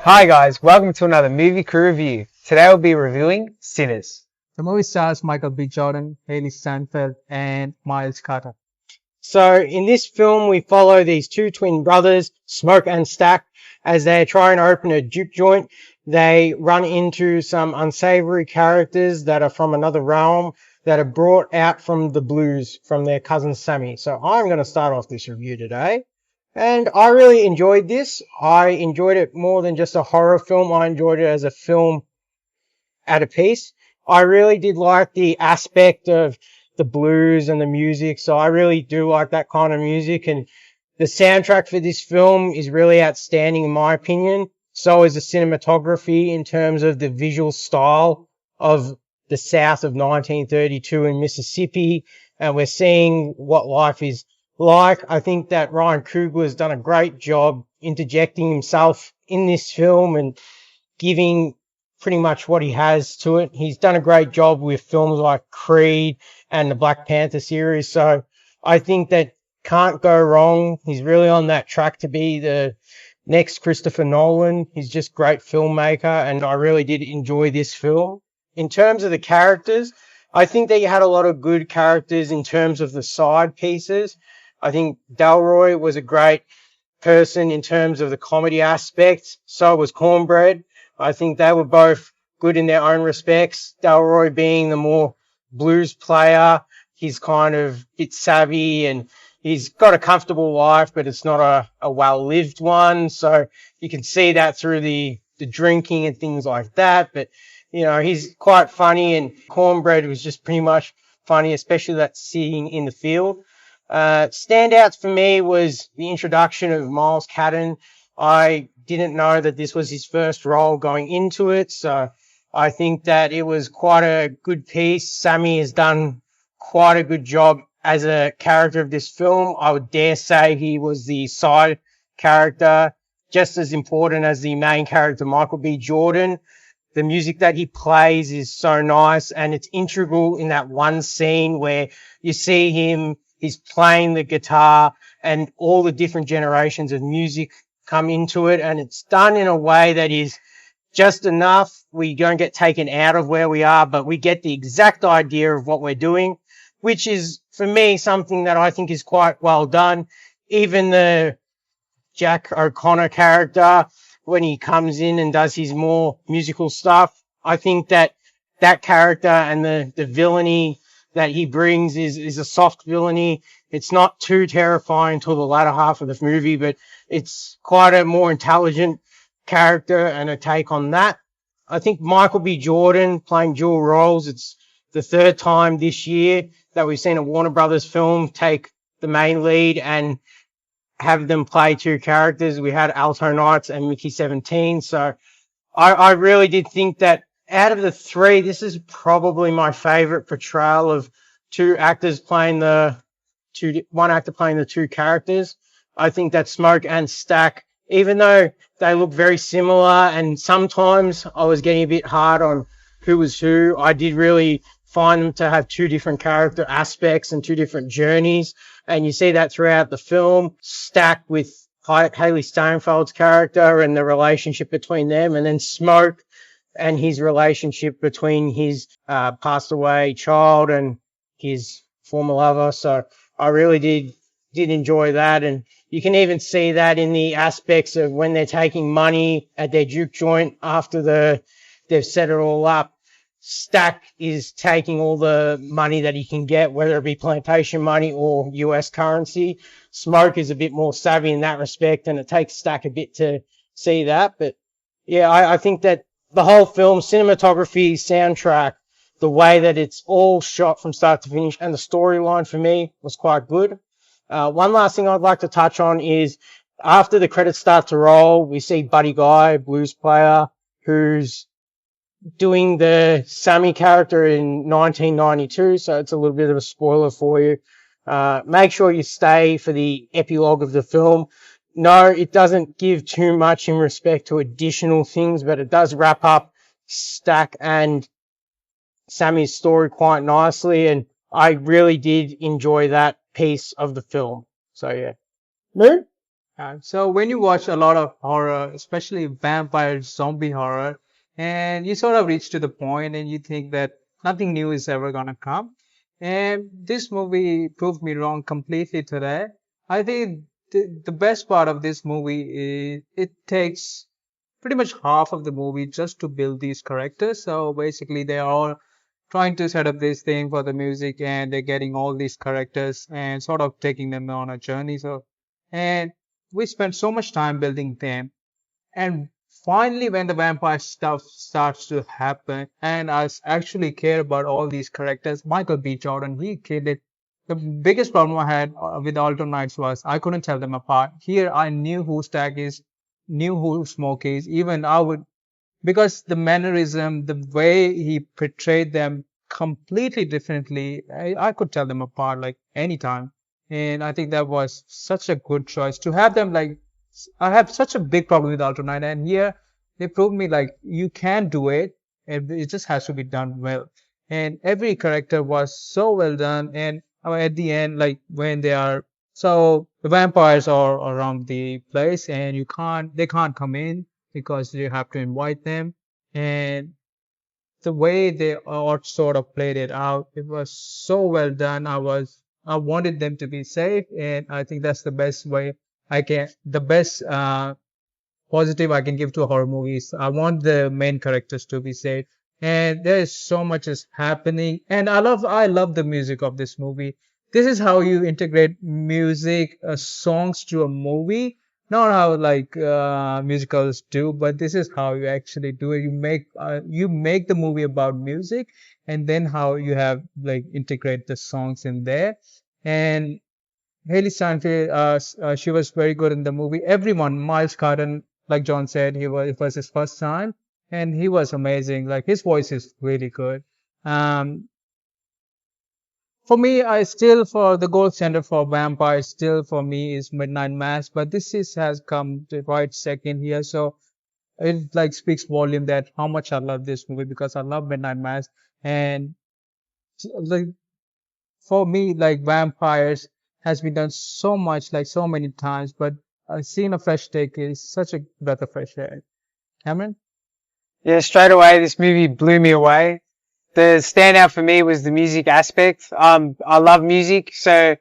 Hi guys, welcome to another movie crew review. Today we'll be reviewing Sinners. The movie stars Michael B. Jordan, Haley Steinfeld, and Miles Caton. So in this film, we follow these two twin brothers, Smoke and Stack, as they try and open a juke joint. They run into some unsavory characters that are from another realm that are brought out from the blues from their cousin Sammy. So I'm going to start off this review today. And I really enjoyed this. I enjoyed it more than just a horror film. I enjoyed it as a film at a piece. I really did like the aspect of the blues and the music. So I really do like that kind of music. And the soundtrack for this film is really outstanding in my opinion. So is the cinematography in terms of the visual style of the South of 1932 in Mississippi. And we're seeing what life is like. I think that Ryan Coogler has done a great job interjecting himself in this film and giving pretty much what he has to it. He's done a great job with films like Creed and the Black Panther series. So I think that can't go wrong. He's really on that track to be the next Christopher Nolan. He's just a great filmmaker, and I really did enjoy this film. In terms of the characters, I think that you had a lot of good characters in terms of the side pieces. I think Delroy was a great person in terms of the comedy aspect. So was Cornbread. I think they were both good in their own respects. Delroy being the more blues player. He's kind of a bit savvy and he's got a comfortable life, but it's not a well-lived one. So you can see that through the drinking and things like that. But, you know, he's quite funny, and Cornbread was just pretty much funny, especially that scene in the field. Standouts for me was the introduction of Miles Caton. I didn't know that this was his first role going into it, so I think that it was quite a good piece. Sammy has done quite a good job as a character of this film. I would dare say he was the side character, just as important as the main character, Michael B. Jordan. The music that he plays is so nice, and it's integral in that one scene where you see him. He's playing the guitar and all the different generations of music come into it. And it's done in a way that is just enough. We don't get taken out of where we are, but we get the exact idea of what we're doing, which is, for me, something that I think is quite well done. Even the Jack O'Connor character, when he comes in and does his more musical stuff, I think that that character and the villainy that he brings is a soft villainy. It's not too terrifying until the latter half of the movie, but it's quite a more intelligent character and a take on that. I think Michael B. Jordan playing dual roles. It's the third time this year that we've seen a Warner Brothers film take the main lead and have them play two characters. We had Alto Knights and Mickey 17. So I really did think that out of the three, this is probably my favorite portrayal of one actor playing the two characters. I think that Smoke and Stack, even though they look very similar, and sometimes I was getting a bit hard on who was who, I did really find them to have two different character aspects and two different journeys. And you see that throughout the film, Stack with Haley Steinfeld's character and the relationship between them, and then Smoke and his relationship between his passed away child and his former lover. So I really did enjoy that. And you can even see that in the aspects of when they're taking money at their juke joint after they've set it all up. Stack is taking all the money that he can get, whether it be plantation money or US currency. Smoke is a bit more savvy in that respect, and it takes Stack a bit to see that. But yeah, I think that the whole film, cinematography, soundtrack, the way that it's all shot from start to finish, and the storyline for me was quite good. One last thing I'd like to touch on is after the credits start to roll, we see Buddy Guy, blues player, who's doing the Sammy character in 1992. So it's a little bit of a spoiler for you. Make sure you stay for the epilogue of the film. No, it doesn't give too much in respect to additional things, but it does wrap up Stack and Sammy's story quite nicely, and I really did enjoy that piece of the film. So yeah. Moo? So when you watch a lot of horror, especially vampire zombie horror, and you sort of reach to the point and you think that nothing new is ever gonna come, and this movie proved me wrong completely today. I think the best part of this movie is it takes pretty much half of the movie just to build these characters. So basically, they are all trying to set up this thing for the music, and they're getting all these characters and sort of taking them on a journey. So, and we spent so much time building them, and finally, when the vampire stuff starts to happen, and actually care about all these characters, Michael B. Jordan, he killed it. The biggest problem I had with Alternites was I couldn't tell them apart. Here, I knew who Stag is, knew who Smoke is. Even I would, because the mannerism, the way he portrayed them completely differently, I could tell them apart like anytime. And I think that was such a good choice to have them like, I have such a big problem with Alternate, and here they proved me like you can do it, and it just has to be done well. And every character was so well done, and at the end, like when they are, so the vampires are around the place, and they can't come in because you have to invite them, and the way they all sort of played it out, it was so well done. I wanted them to be safe, and I think that's the best way the best positive I can give to horror movies. I want the main characters to be safe, and there is so much is happening, and I love the music of this movie. This is how you integrate music, songs to a movie. Not how like musicals do, but this is how you actually do it. You make the movie about music, and then how you have like integrate the songs in there. And Haley Steinfeld, she was very good in the movie. Everyone, Miles Caton, like John said, it was his first time, and he was amazing. Like his voice is really good. Um, for me, I still for the gold standard for vampires still for me is Midnight Mass, but has come to right second here. So it like speaks volume that how much I love this movie because I love Midnight Mass, and like for me, like vampires has been done so much, like so many times, but seeing a fresh take is such a breath of fresh air. Cameron? Yeah, straight away, this movie blew me away. The standout for me was the music aspect. I love music, so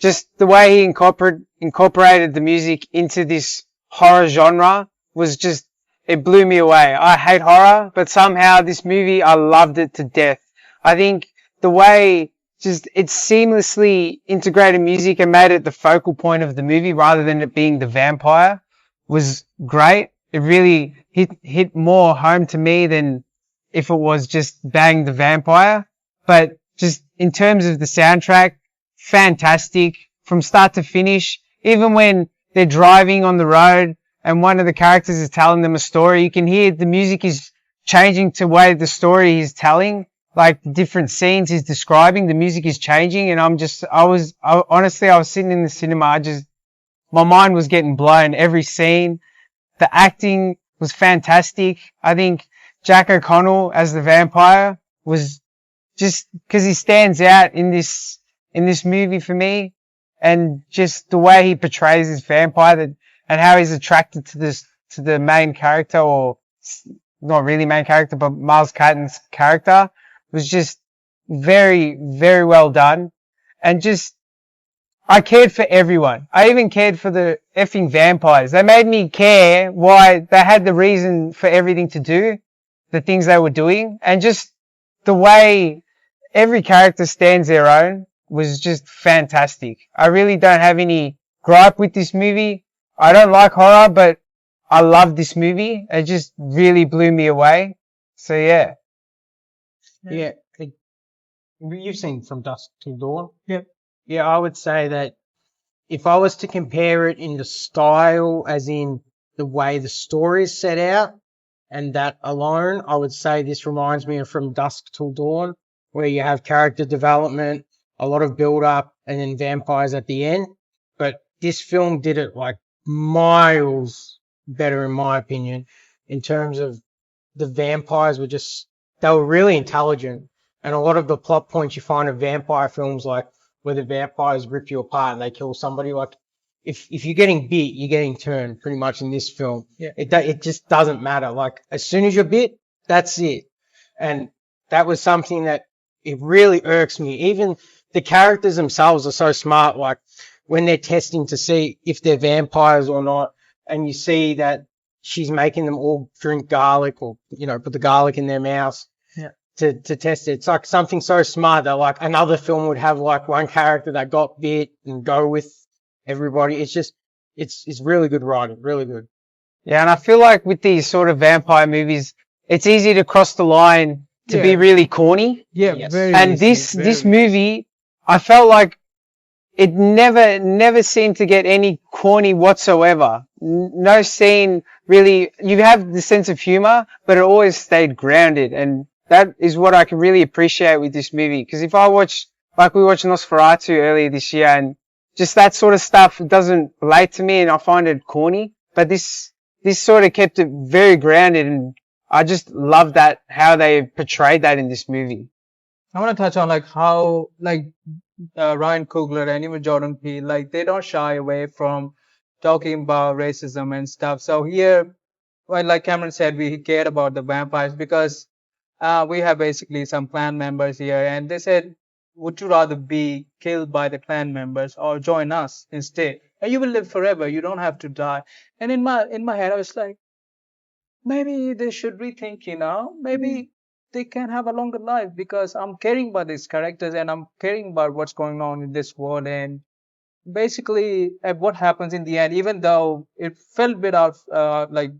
just the way he incorporated the music into this horror genre was just, it blew me away. I hate horror, but somehow this movie, I loved it to death. I think the way just it seamlessly integrated music and made it the focal point of the movie rather than it being the vampire was great. It really hit more home to me than if it was just bang the vampire. But just in terms of the soundtrack, fantastic from start to finish. Even when they're driving on the road and one of the characters is telling them a story, you can hear the music is changing to the way the story is telling. Like the different scenes he's describing, the music is changing, and honestly, I was sitting in the cinema, my mind was getting blown every scene. The acting was fantastic. I think Jack O'Connell as the vampire was just because he stands out in this movie for me, and just the way he portrays this vampire and how he's attracted to the main character, or not really main character, but Miles Caton's character was just very, very well done. And just, I cared for everyone. I even cared for the effing vampires. They made me care why they had the reason for everything to do, the things they were doing. And just the way every character stands their own was just fantastic. I really don't have any gripe with this movie. I don't like horror, but I love this movie. It just really blew me away. So yeah. Yeah, you've seen From Dusk Till Dawn. Yep. Yeah, I would say that if I was to compare it in the style, as in the way the story is set out, and that alone, I would say this reminds me of From Dusk Till Dawn, where you have character development, a lot of build up, and then vampires at the end. But this film did it like miles better, in my opinion, in terms of the vampires they were really intelligent. And a lot of the plot points you find in vampire films, like where the vampires rip you apart and they kill somebody, like if you're getting bit, you're getting turned pretty much in this film. Yeah. It just doesn't matter. Like as soon as you're bit, that's it. And that was something that it really irks me. Even the characters themselves are so smart. Like when they're testing to see if they're vampires or not, and you see that she's making them all drink garlic or, put the garlic in their mouths to test it. It's like something so smart that like another film would have like one character that got bit and go with everybody. It's just, it's really good writing, really good. Yeah, and I feel like with these sort of vampire movies, it's easy to cross the line to Yeah. be really corny. Yeah, Yes. very And easy, this very movie, I felt like it never seemed to get any corny whatsoever. No scene really, you have the sense of humor, but it always stayed grounded. And that is what I can really appreciate with this movie. Cause if I watch, like we watched Nosferatu earlier this year, and just that sort of stuff doesn't relate to me and I find it corny. But this sort of kept it very grounded, and I just love that, how they portrayed that in this movie. I want to touch on like how Ryan Coogler and even Jordan Peele, like they don't shy away from talking about racism and stuff. So here, well, like Cameron said, we cared about the vampires because we have basically some clan members here, and they said, would you rather be killed by the clan members or join us instead? And you will live forever. You don't have to die. And in my head, I was like, maybe they should rethink, maybe they can have a longer life because I'm caring about these characters and I'm caring about what's going on in this world. And basically, what happens in the end, even though it felt a bit out, like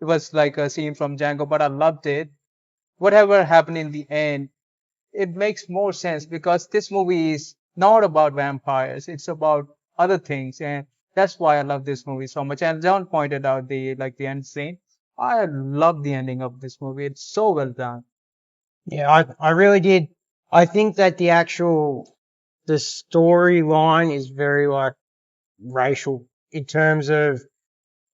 it was like a scene from Django, but I loved it. Whatever happened in the end, it makes more sense because this movie is not about vampires. It's about other things. And that's why I love this movie so much. And John pointed out the end scene. I love the ending of this movie. It's so well done. Yeah, I really did. I think that the storyline is very like racial in terms of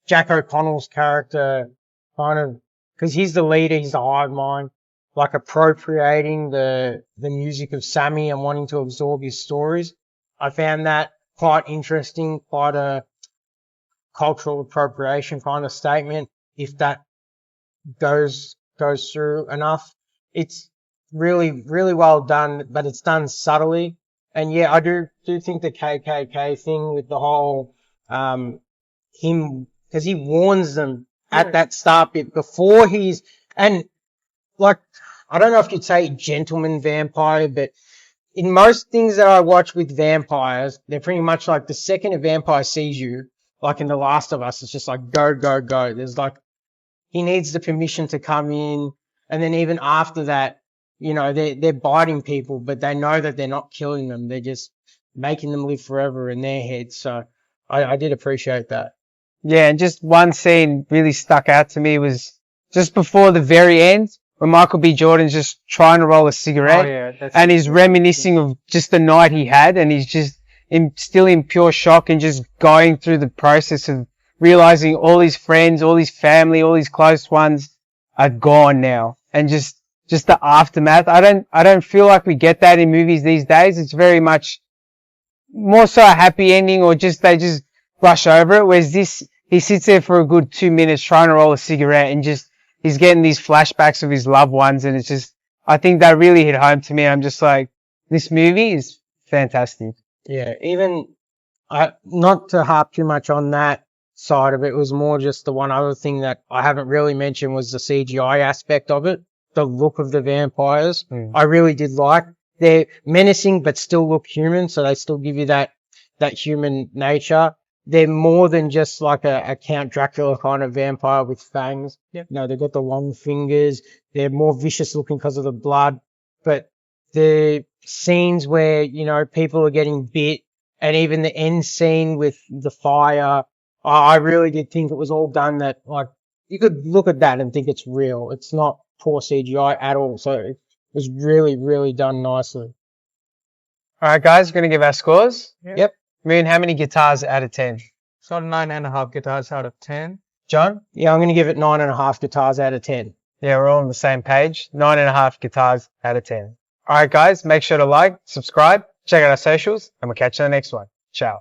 Jack O'Connell's character kind of, cause he's the leader, he's the hive mind, like appropriating the music of Sammy and wanting to absorb his stories. I found that quite interesting, quite a cultural appropriation kind of statement. If that goes through enough, it's really, really well done, but it's done subtly. And yeah, I do think the KKK thing with the whole, him, cause he warns them at that start bit before and like, I don't know if you'd say gentleman vampire, but in most things that I watch with vampires, they're pretty much like the second a vampire sees you, like in The Last of Us, it's just like go, go, go. There's like, he needs the permission to come in. And then even after that, they're biting people, but they know that they're not killing them. They're just making them live forever in their heads. So I did appreciate that. Yeah, and just one scene really stuck out to me was just before the very end, when Michael B. Jordan's just trying to roll a cigarette, and he's reminiscing of just the night he had, and he's just still in pure shock and just going through the process of realizing all his friends, all his family, all his close ones are gone now, and just the aftermath. I don't feel like we get that in movies these days. It's very much more so a happy ending, or they just brush over it. Whereas this, he sits there for a good 2 minutes trying to roll a cigarette, and he's getting these flashbacks of his loved ones, and it's just, I think that really hit home to me. I'm just like, this movie is fantastic. Yeah, even, not to harp too much on that side of it, was more just the one other thing that I haven't really mentioned was the CGI aspect of it, the look of the vampires. I really did like. They're menacing but still look human, so they still give you that human nature. They're more than just like a Count Dracula kind of vampire with fangs. Yep. They've got the long fingers. They're more vicious looking because of the blood. But the scenes where, people are getting bit, and even the end scene with the fire, I really did think it was all done that, like, you could look at that and think it's real. It's not poor CGI at all. So it was really, really done nicely. All right, guys, we're going to give our scores. Yep. Moon, how many guitars out of 10? So 9.5 guitars out of 10. John? Yeah, I'm going to give it 9.5 guitars out of 10. Yeah, we're all on the same page. 9.5 guitars out of 10. All right, guys, make sure to like, subscribe, check out our socials, and we'll catch you in the next one. Ciao.